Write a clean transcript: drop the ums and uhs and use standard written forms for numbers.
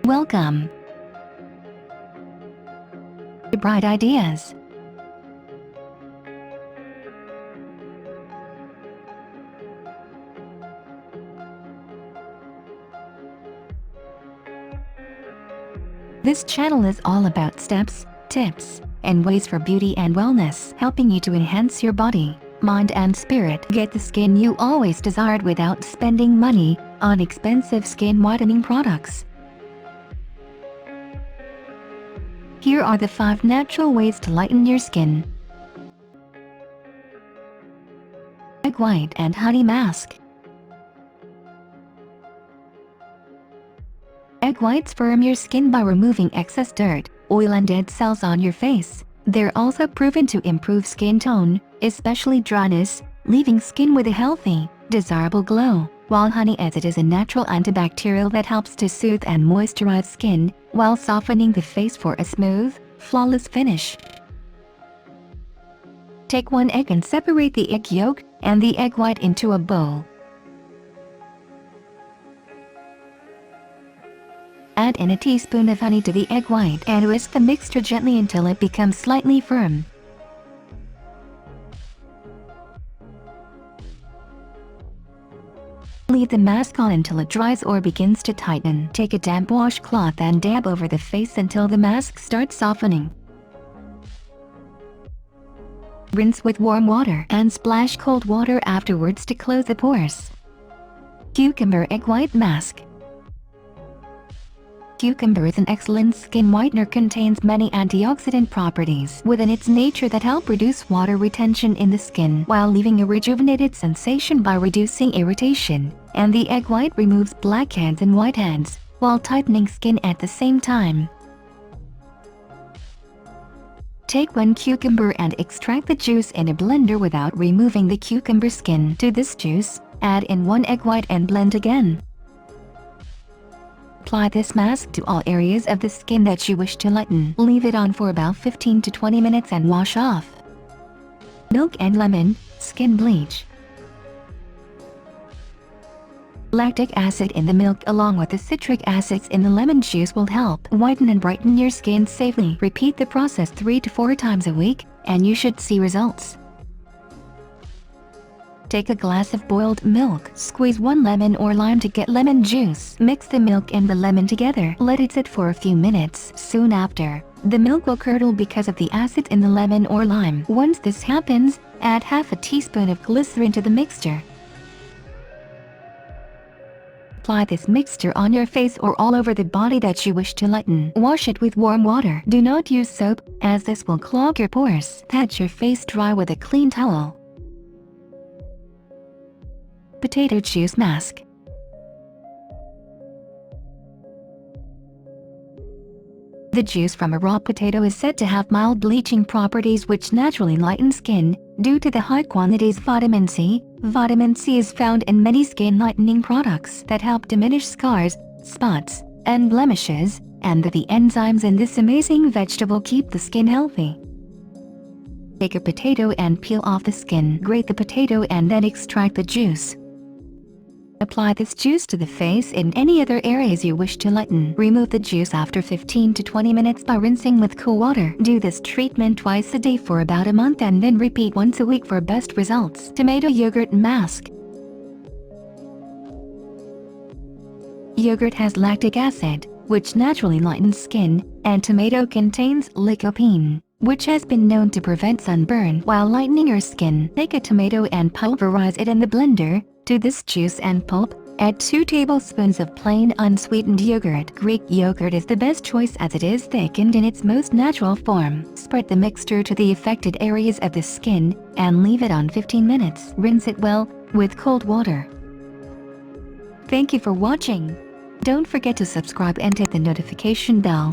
Welcome to Bright Ideas. This channel is all about steps, tips, and ways for beauty and wellness, helping you to enhance your body, mind and spirit. Get the skin you always desired without spending money on expensive skin whitening products. Here are the 5 natural ways to lighten your skin. Egg white and honey mask. Egg whites firm your skin by removing excess dirt, oil and dead cells on your face. They're also proven to improve skin tone, especially dryness, leaving skin with a healthy, desirable glow. While honey acid is a natural antibacterial that helps to soothe and moisturize skin, while softening the face for a smooth, flawless finish. Take 1 egg and separate the egg yolk and the egg white into a bowl. Add in a teaspoon of honey to the egg white and whisk the mixture gently until it becomes slightly firm. Leave the mask on until it dries or begins to tighten. Take a damp washcloth and dab over the face until the mask starts softening. Rinse with warm water and splash cold water afterwards to close the pores. Cucumber egg white mask. Cucumber is an excellent skin whitener, contains many antioxidant properties within its nature that help reduce water retention in the skin while leaving a rejuvenated sensation by reducing irritation, and the egg white removes blackheads and whiteheads while tightening skin at the same time. Take 1 cucumber and extract the juice in a blender without removing the cucumber skin. To this juice, add in 1 egg white and blend again. Apply this mask to all areas of the skin that you wish to lighten. Leave it on for about 15 to 20 minutes and wash off. Milk and lemon, skin bleach. Lactic acid in the milk along with the citric acids in the lemon juice will help whiten and brighten your skin safely. Repeat the process 3 to 4 times a week, and you should see results. Take a glass of boiled milk, squeeze 1 lemon or lime to get lemon juice. Mix the milk and the lemon together. Let it sit for a few minutes. Soon after, the milk will curdle because of the acid in the lemon or lime. Once this happens, add half a teaspoon of glycerin to the mixture. Apply this mixture on your face or all over the body that you wish to lighten. Wash it with warm water. Do not use soap, as this will clog your pores. Pat your face dry with a clean towel. Potato juice mask. The juice from a raw potato is said to have mild bleaching properties which naturally lighten skin due to the high quantities of vitamin C. Vitamin C is found in many skin lightening products that help diminish scars, spots, and blemishes, and the enzymes in this amazing vegetable keep the skin healthy. Take a potato and peel off the skin. Grate the potato and then extract the juice. Apply this juice to the face in any other areas you wish to lighten. Remove the juice after 15 to 20 minutes by rinsing with cool water. Do this treatment twice a day for about a month and then repeat once a week for best results. Tomato yogurt mask. Yogurt has lactic acid, which naturally lightens skin, and tomato contains lycopene, which has been known to prevent sunburn while lightening your skin. Take a tomato and pulverize it in the blender. To this juice and pulp, add 2 tablespoons of plain unsweetened yogurt. Greek yogurt is the best choice as it is thickened in its most natural form. Spread the mixture to the affected areas of the skin and leave it on 15 minutes. Rinse it well with cold water. Thank you for watching. Don't forget to subscribe and hit the notification bell.